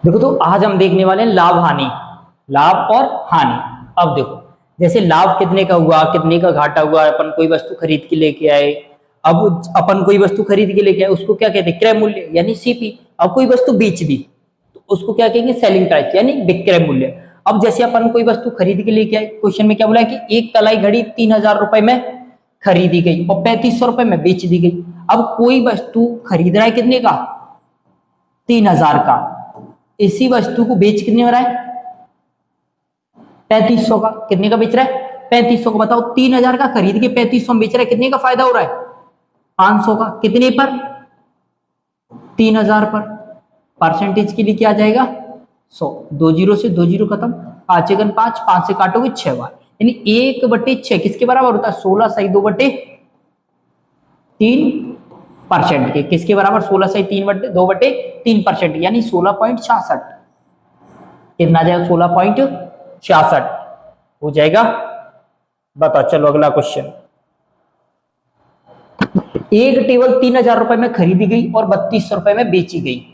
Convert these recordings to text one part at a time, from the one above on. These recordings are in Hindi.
देखो तो आज हम देखने वाले हैं लाभ हानि, लाभ और हानि। अब देखो जैसे लाभ कितने का हुआ, कितने का घाटा हुआ, अपन कोई वस्तु खरीद के लेके आए। अब अपन कोई वस्तु खरीद के लेके आए उसको क्या कहते हैं, क्रय मूल्य यानी सीपी। अब कोई वस्तु बेच दी तो उसको क्या कहेंगे, सेलिंग प्राइस यानी विक्रय मूल्य। अब जैसे अपन कोई वस्तु खरीद के लेके आए, क्वेश्चन में क्या बोला है कि एक तलाई घड़ी 3000 रुपए में खरीदी गई और 3500 रुपए में बेच दी गई। अब कोई वस्तु खरीद रहा है कितने का, 3000 का, इसी वस्तु को बेच कितने में रहा है, 3500 का। कितने का बेच रहा है, 3500 का। बताओ 3000 का खरीद के 3500 में बेच रहा है, कितने का फायदा हो रहा है, 500 का। कितने पर, 3000 पर। परसेंटेज के लिए क्या आ जाएगा, 100। 2 जीरो से 2 जीरो खत्म, 5 एकन 5, 5 से काटोगे 6 बार, यानी 1/6 किसके बराबर होता है, 16 सही 2/3% के। किसके बराबर, 16 सही 2/3%, यानी 16.66। कितना आ जाएगा, 16.66 हो जाएगा। बताओ चलो अगला क्वेश्चन। एक टेबल 3000 रुपए में खरीदी गई और 3200 रुपए में बेची गई।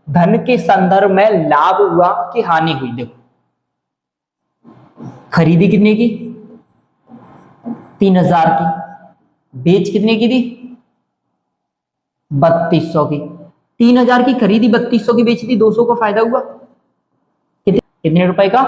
धन के संदर्भ में लाभ हुआ कि हानि हुई। देखो खरीदी कितने की, 3000 की, बेच कितने की थी, 3200 की। 3000 की खरीदी, 3200 की बेची थी, 200 का फायदा हुआ। कितने रुपए का,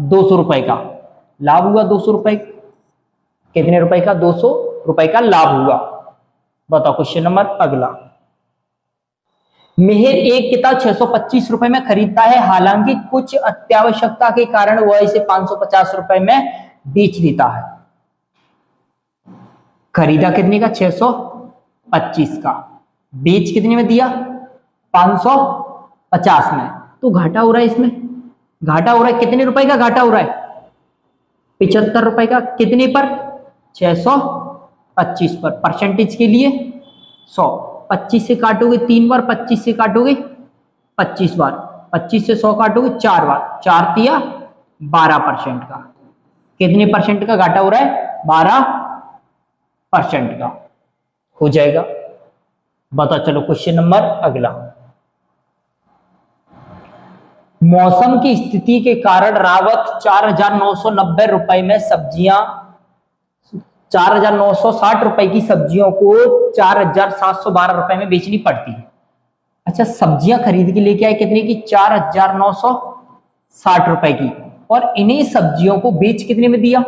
200 रुपए का लाभ हुआ। 200 रुपए, कितने रुपए का, 200 रुपए का लाभ हुआ। बताओ क्वेश्चन नंबर अगला। मेहर एक किताब 625 रुपए में खरीदता है, हालांकि कुछ अत्यावश्यकता के कारण वह इसे 550 रुपए में बेच देता है। खरीदा कितने का, 625 का, बेच कितने में दिया, 550 में। तो घाटा हो रहा है इसमें, घाटा हो रहा है। कितने रुपए का घाटा हो रहा है, 75 रुपए का। कितने पर, 625 पर। परसेंटेज के लिए 100। 25 से काटोगे 3 बार, 25 से काटोगे 25 बार, 25 से 100 काटोगे 4 बार, 4 तिया 12% का। कितने परसेंट का घाटा हो रहा है, 12% का हो जाएगा। बताओ चलो क्वेश्चन नंबर अगला। मौसम की स्थिति के कारण रावत 4990 रुपए में सब्जियां, 4960 रुपए की सब्जियों को 4712 रुपए में बेचनी पड़ती है। अच्छा, सब्जियां खरीद के लेके आए कितने की, 4960 रुपए की, और इन्हीं सब्जियों को बेच कितने में दिया,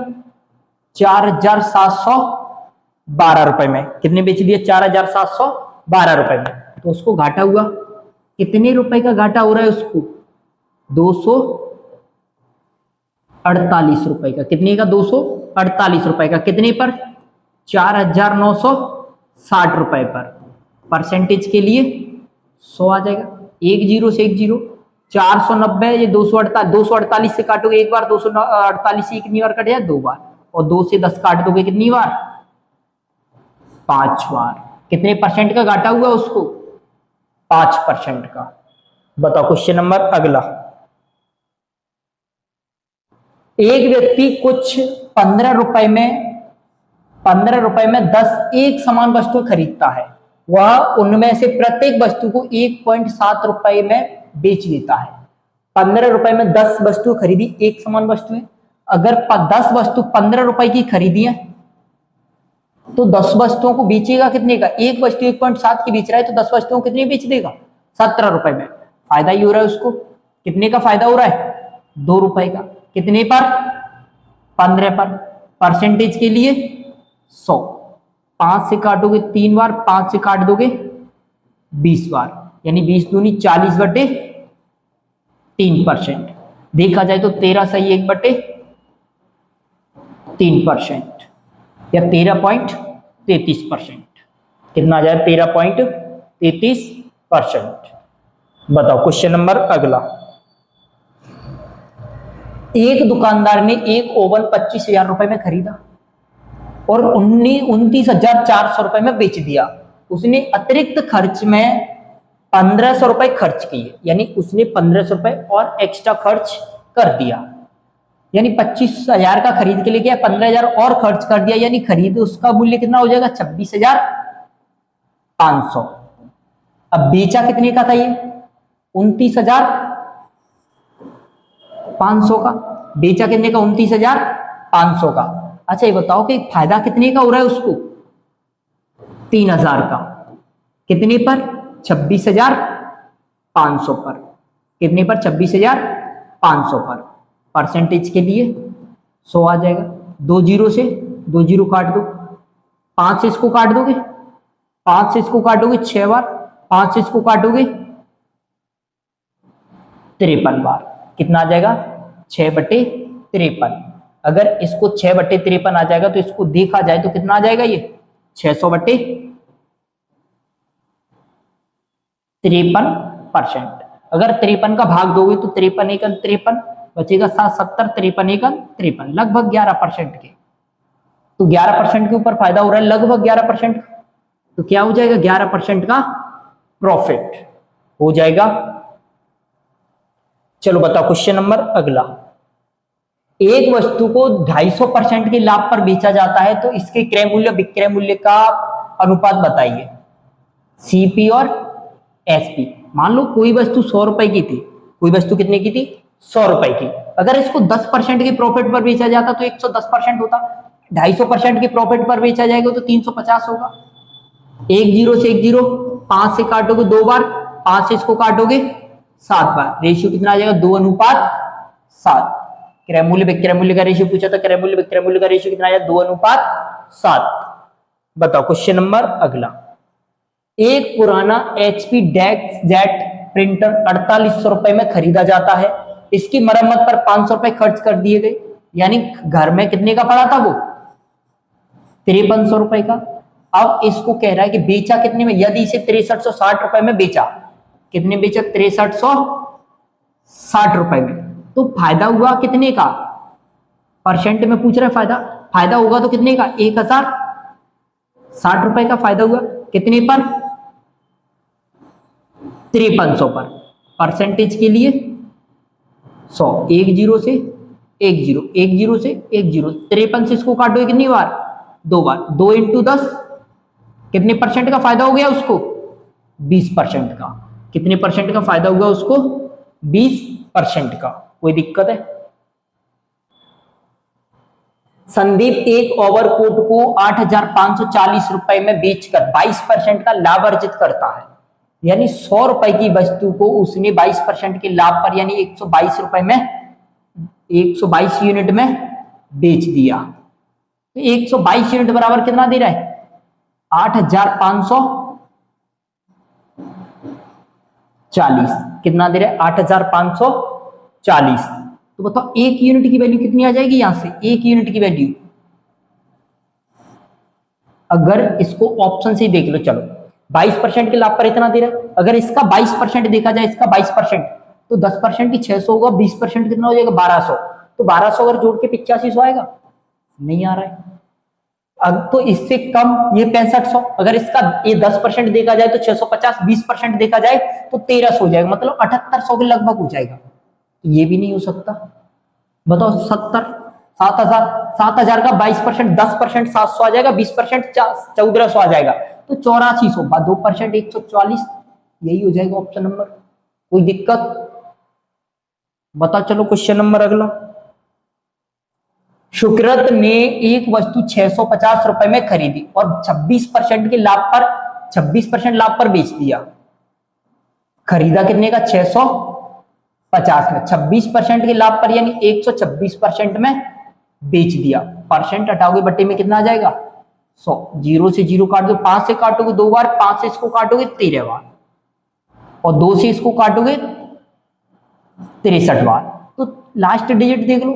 4712 रुपए में। कितने बेच दिया, 4712 रुपए में। तो उसको घाटा हुआ। कितने रुपए का घाटा हो रहा है उसको, 248 रुपए का। कितने का, 248 रुपए का। कितने पर, 4960 रुपए पर। परसेंटेज के लिए 100 आ जाएगा। 1 जीरो से 1 जीरो, 490, ये 248, 248 से काटोगे एक बार, 248 से कितनी बार कट जाए, 2 बार, और 2 से 10 काट दोगे कितनी बार, 5 बार। कितने परसेंट का घाटा हुआ उसको, 5% का। बताओ क्वेश्चन नंबर अगला। एक व्यक्ति कुछ 15 रुपए में 10 एक समान वस्तु खरीदता है। वह उनमें से प्रत्येक वस्तु को 1.7 रुपए में बेच देता है। 15 रुपए में 10 वस्तु खरीदी, एक समान वस्तु है। अगर 10 वस्तु 15 रुपए की खरीदी है तो 10 वस्तुओं को बेचेगा कितने का, एक वस्तु 1.7 की बेच रहा है तो 10 वस्तुओं को कितने बेच देगा, 17 रुपए में। फायदा ही हो रहा है उसको। कितने का फायदा हो रहा है, 2 रुपए का। कितने पर, 15 पर। परसेंटेज के लिए 100। 5 से काटोगे 3 बार, 5 से काट दोगे 20 बार, यानी 20 दूनी 40/3%। देखा जाए तो 13 सही 1/3% या 13.33%। कितना आ जाए, 13.33%। बताओ क्वेश्चन नंबर अगला। एक दुकानदार ने एक ओवन 25,000 रुपए में खरीदा और 29,400 रुपए में बेच दिया। उसने अतिरिक्त खर्च में 1500 रुपए खर्च किए, यानी उसने 1500 रुपए और एक्स्ट्रा खर्च कर दिया। यानी 25,000 का खरीद के लिए गया, 15,000 और खर्च कर दिया, यानी खरीद उसका मूल्य कितना हो जाएगा, 26,500। अब बेचा कितने का था ये, 29,000 500 का, बेचा कितने का, 29,500 का। अच्छा ये बताओ कि फायदा कितने का हो रहा है उसको, 3,000 का, कितने पर, 26,500 पर, कितने पर, 26,500 पर। परसेंटेज के लिए 100 आ जाएगा, 2 जीरो से 2 जीरो काट दो, 5 से इसको काट दोगे, 5 से इसको काटोगे 6 बार, 5 से इसको काटोगे 53 बार, कितना आ जाएगा, 6/53। अगर इसको 6/53 आ जाएगा तो इसको देखा जाए तो कितना आ जाएगा, ये 600/53%। अगर 53 का भाग दोगे तो 53 एकम 53 बचेगा, 7 70, 53 एकम 53, लगभग 11% के। तो 11% के ऊपर फायदा हो रहा है, लगभग 11%। तो क्या हो जाएगा, 11% का प्रॉफिट हो जाएगा। चलो बताओ क्वेश्चन नंबर अगला। एक वस्तु को 250% के लाभ पर बेचा जाता है तो इसके क्रय मूल्य विक्रय मूल्य का अनुपात बताइए, सीपी और एसपी। मान लो कोई वस्तु 100 रुपए की थी, कोई वस्तु कितने की थी, 100 रुपए की। अगर इसको 10% के प्रॉफिट पर बेचा जाता तो 110% होता, 250% के प्रॉफिट पर बेचा जाएगा तो 350 होगा। 1 जीरो से 1 जीरो, 5 से काटोगे 2 बार, 5 से इसको काटोगे 7 बार, रेशियो कितना आ जाएगा, 2:7। क्रय मूल्य विक्रय मूल्य का रेशियो पूछा था, क्रय मूल्य विक्रय मूल्य का रेशियो कितना आया, 2:7। बताओ क्वेश्चन नंबर अगला। एक पुराना HP डेस्क जेट प्रिंटर 4800 रुपए में खरीदा जाता है, इसकी मरम्मत पर 500 रुपए खर्च कर दिए गए, यानी घर में कितने का पड़ा था वो, 5300 रुपए का। अब इसको कह रहा है कि बेचा कितने में, यदि इसे 6360 रुपए में बेचा, कितने बेचा, 6360 रुपए में, तो फायदा हुआ कितने का, परसेंट में पूछ रहा है फायदा, फायदा होगा तो कितने का, 1060 रुपए का फायदा हुआ, कितने पर, 5300 पर। परसेंटेज के लिए 100, 1 जीरो से 1 जीरो, 1 जीरो से 1 जीरो, 53 से इसको काटोगे कितनी बार, 2 बार, 2 × 10, कितने परसेंट का फायदा हो गया उसको, 20% का। कितने परसेंट का फायदा होगा उसको, 20% का। कोई दिक्कत है। संदीप एक ओवरकोट को 8,540 रुपए में बेचकर 22% का लाभ अर्जित करता है, यानी 100 रुपए की वस्तु को उसने 22% के लाभ पर, यानी 122 रुपए में, 122 यूनिट में बेच दिया। तो 122 यूनिट बराबर कितना दे रहा है, 8,540। कितना दे रहा है, 8,540। तो बताओ एक यूनिट की वैल्यू कितनी आ जाएगी, यहां से एक यूनिट की वैल्यू, अगर इसको ऑप्शन से देख लो, चलो 22% के लाभ पर इतना दे रहा है, अगर इसका 22% देखा जाए, इसका 22%, तो 10% की 600 होगा, 20% कितना हो जाएगा, 1200। तो 1200 अगर जोड़ के 8500 आएगा, नहीं आ रहा है। अब तो इससे कम ये 6500, अगर इसका ये 10% देखा जाए तो 650, 20% देखा जाए तो 1300 हो जाएगा, मतलब 7800 के लगभग हो जाएगा। ये भी नहीं हो सकता। बताओ 7000 का 22%, 10% 700 आ जाएगा, 20% 1400 आ जाएगा, तो 8400, 2% 144, यही हो जाएगा ऑप्शन नंबर। कोई दिक्कत, बता चलो क्वेश्चन नंबर अगला। शुक्रत ने एक वस्तु 650 रुपए में खरीदी और 26% के लाभ पर, 26% लाभ पर बेच दिया। खरीदा कितने का, 650 में, 26% के लाभ पर यानी 126% में बेच दिया। परसेंट हटाओगे बट्टे में कितना आ जाएगा, 100। 0 से 0 काट दो, 5 से काटोगे 2 बार, 5 से इसको काटोगे 13 बार, और 2 से इसको काटोगे 63 बार। तो लास्ट डिजिट देख लो,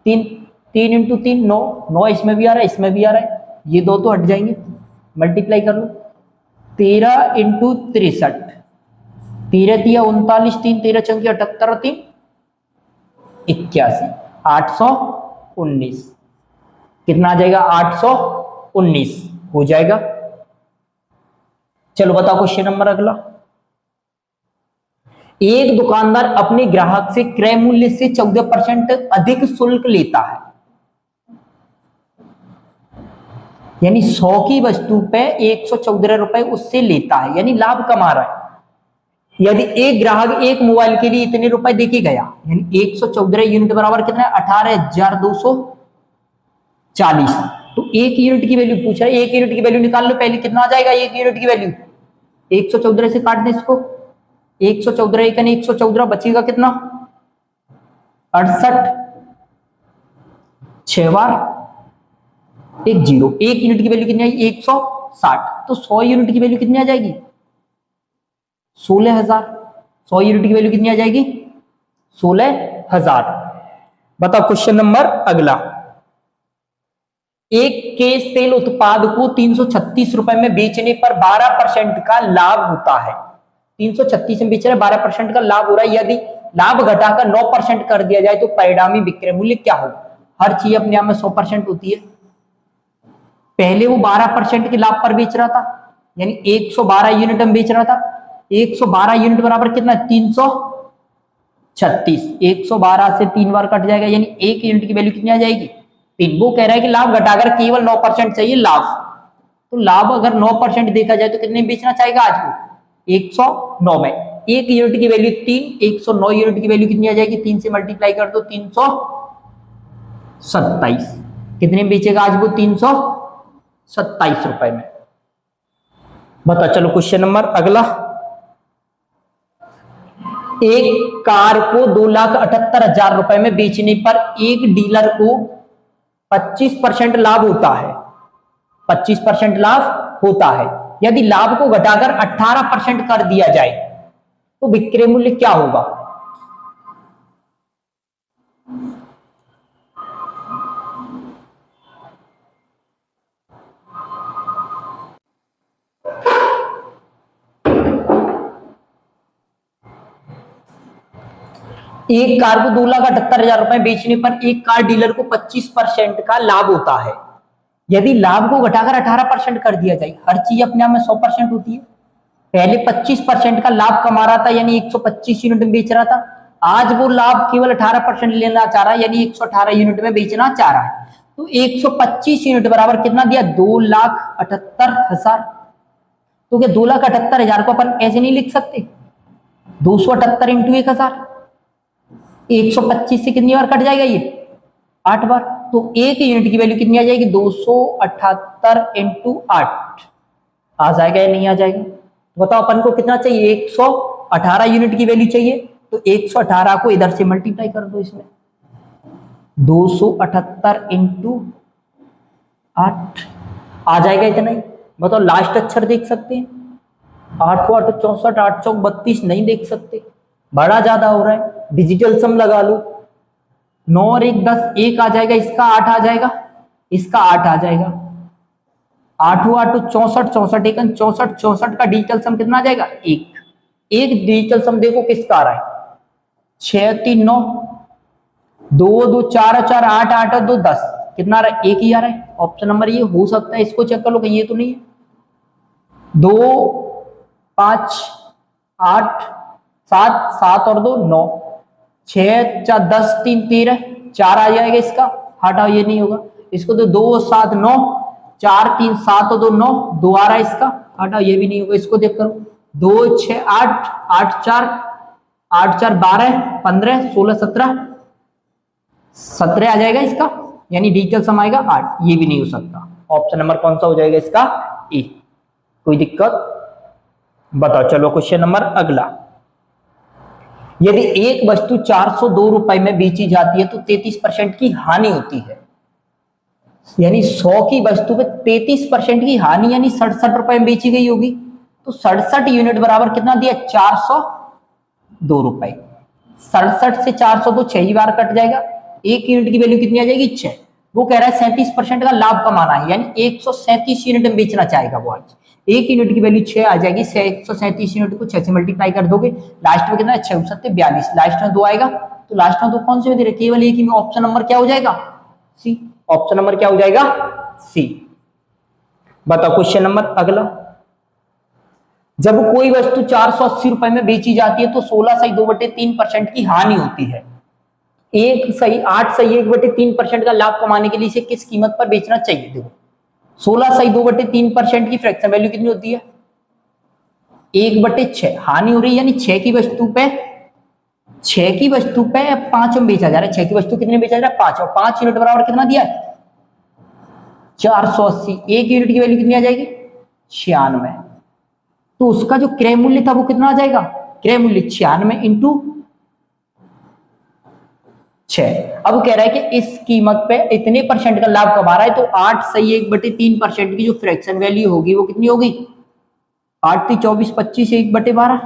3 × 3 9, 9 इसमें भी आ रहा है, इसमें भी आ रहा है, ये दो तो हट जाएंगे, मल्टीप्लाई कर लो। 13 × 63, 13 × 39, 3 13 चंकी 78 और 3 81, 819। कितना आ जाएगा, 819 हो जाएगा। चलो बताओ क्वेश्चन नंबर अगला। एक दुकानदार अपने ग्राहक से क्रय मूल्य से 14% अधिक शुल्क लेता है, यानी 100 की वस्तु पे 114 रुपए उससे लेता है, यानी लाभ कमा रहा है। यदि एक ग्राहक एक मोबाइल के लिए इतने रुपए देके गया, यानी 114 यूनिट बराबर कितना है 18,240। तो एक यूनिट की वैल्यू पूछ रहा है, एक यूनिट की वैल्यू निकाल लो पहले, कितना आ जाएगा एक यूनिट की वैल्यू? 114 से काट दे इसको, 114 एक 114 बचेगा कितना 68, 6 बार 1 0। एक यूनिट की वैल्यू कितनी आई 160। तो 100 यूनिट की वैल्यू कितनी आ जाएगी 16,000। 100 यूनिट की वैल्यू कितनी आ जाएगी 16,000। बताओ क्वेश्चन नंबर अगला। एक केस तेल उत्पाद को 336 रुपए में बेचने पर 12% का लाभ होता है। 336 में बेच रहे 12% का लाभ हो रहा है। यदि लाभ घटाकर 9% कर दिया जाए तो परिणामी विक्रय मूल्य क्या होगा? हर चीज अपने आप में 100% होती है। पहले वो 12% के लाभ पर बेच रहा था, यानी 112 यूनिट में बेच रहा था। 112 यूनिट बराबर कितना 336। 112 से 3 बार कट जाएगा, यानी एक यूनिट की वैल्यू कितनी आ जाएगी 3। वो कह रहा है कि लाभ घटाकर केवल 9% चाहिए लाभ। तो लाभ अगर 9% देखा जाए तो कितने में बेचना चाहेगा आज को 109 में। एक यूनिट की वैल्यू 3, 109 यूनिट की वैल्यू कितनी आ जाएगी 3 से मल्टीप्लाई कर दो 327। कितने में बेचेगा आज वो 327 रुपए में। बता चलो क्वेश्चन नंबर अगला। एक कार को 2,78,000 रुपए में बेचने पर एक डीलर को 25% लाभ होता है। 25% लाभ होता है। यदि लाभ को घटाकर 18% कर दिया जाए तो विक्रय मूल्य क्या होगा? एक कार को 2,78,000 रुपए बेचने पर एक कार डीलर को 25% का लाभ होता है। यदि लाभ को घटाकर 18% कर दिया जाए, हर चीज अपने आप में 100% होती है। पहले 25% का लाभ कमा रहा था, यानी 125 यूनिट में बेच रहा था। आज वो लाभ केवल 18% लेना चाह रहा है, यानी 118 यूनिट में बेचना चाह रहा है। तो 125 यूनिट बराबर कितना दिया 2,78,000। तो क्या 2,78,000 को अपन ऐसे नहीं लिख सकते 278 इंटू 1,000। 125 से कितनी बार कट जाएगा ये 8 बार। तो एक यूनिट की वैल्यू कितनी आ जाएगी 278 इंटू 8 आ जाएगा या नहीं आ जाएगा? तो बताओ अपन को कितना चाहिए 118 यूनिट की वैल्यू चाहिए। तो 118 को इधर से मल्टीप्लाई कर दो इसमें 278 इंटू 8 आ जाएगा इतना ही। बताओ लास्ट अक्षर देख सकते हैं 8 8 64 8 चौक 32 नहीं देख सकते, बड़ा ज्यादा हो रहा है। डिजिटल सम लगा लो 9 और 1 10 1 आ जाएगा, इसका 8 आ जाएगा, इसका 8 आ जाएगा। 8 8 64 64 1 64 64 का डिजिटल सम कितना आ जाएगा 1। एक डिजिटल सम देखो किसका आ रहा है 6 3 9 2 2 4 4 8 8 2 10 कितना आ रहा है 1 ही आ रहा है। ऑप्शन नंबर ये हो सकता है, इसको चेक कर लो कहीं ये तो नहीं है। 2 5 8 7 7 और 2 9 6 4 10 3 13 4 आ जाएगा इसका। हटाओ ये नहीं होगा, इसको तो 2 7 9 4 3 7 और 2 9 2 आ रहा है इसका। हटाओ ये भी नहीं होगा, इसको देख करो 2 6 8 8 4 8 4 12 15 16 17 17 आ जाएगा इसका, यानी डिजिटल सम आएगा 8। ये भी नहीं हो सकता। ऑप्शन नंबर कौन सा हो जाएगा इसका ए। कोई दिक्कत? बताओ चलो क्वेश्चन नंबर अगला। यदि एक वस्तु 402 रुपए में बेची जाती है तो 33% की हानि होती है। यानी 100 की वस्तु पे 33% की हानि, यानी 67 रुपए में बेची गई होगी। तो 67 यूनिट बराबर कितना दिया 402 रुपए। 67 से 402 6 बार कट जाएगा, एक यूनिट की वैल्यू कितनी आ जाएगी 6। वो कह रहा है 37% का लाभ कमाना है, यानी 137 यूनिट में बेचना चाहेगा वो आज। एक यूनिट की वैल्यू 6 आ जाएगी। 137 यूनिट को 6 से मल्टीप्लाई कर दोगे, लास्ट में कितना 6 7 42, लास्ट में 2 आएगा। तो लास्ट में 2 कौन से में दे रहे केवल एक ही में। ऑप्शन नंबर क्या हो जाएगा सी। ऑप्शन नंबर क्या हो जाएगा सी। बताओ क्वेश्चन नंबर अगला। जब कोई वस्तु 480 रुपए में बेची जाती है तो 16 सही 2/3% की हानि होती है। 1 सही 8 सही 1/3% का लाभ कमाने के लिए इसे किस कीमत पर बेचना चाहिए? देखो 16 सही 2/3% की फ्रैक्शन वैल्यू कितनी होती है 1/6 हानि हो रही है, यानी 6 की वस्तु पे 5 में बेचा जा रहा है। 6 की वस्तु कितने में बेचा जा रहा है? 5, और 5 यूनिट बराबर कितना दिया है? 480। 1 यूनिट की वैल्यू कितनी आ जाएगी? 96। तो उसका जो क्रय मूल्य था वो कितना आ जाएगा? क्रय मूल्य 96 इंटू 6। अब कह रहा है कि इस कीमत पे इतने परसेंट का लाभ कमा रहा है, तो 8 सही 1/3% की जो फ्रैक्शन वैल्यू होगी वो कितनी होगी? 8 × 24 = 25, 1/12।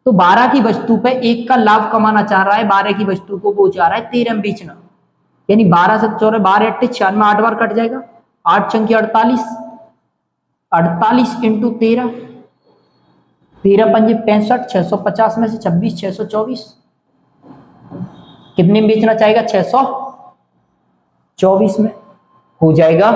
तो 12 की वस्तु पे 1 का लाभ कमाना चाह रहा है, 12 की वस्तु को वो चाह रहा है 13 में बेचना। यानी 12 से 14, 12 8 96, 8 बार कट जाएगा, 8 छंकी 48, 48 इंटू 13, 13 पंजे 65, 650 में से 26, 624। कितने में बेचना चाहेगा? 624 में। हो जाएगा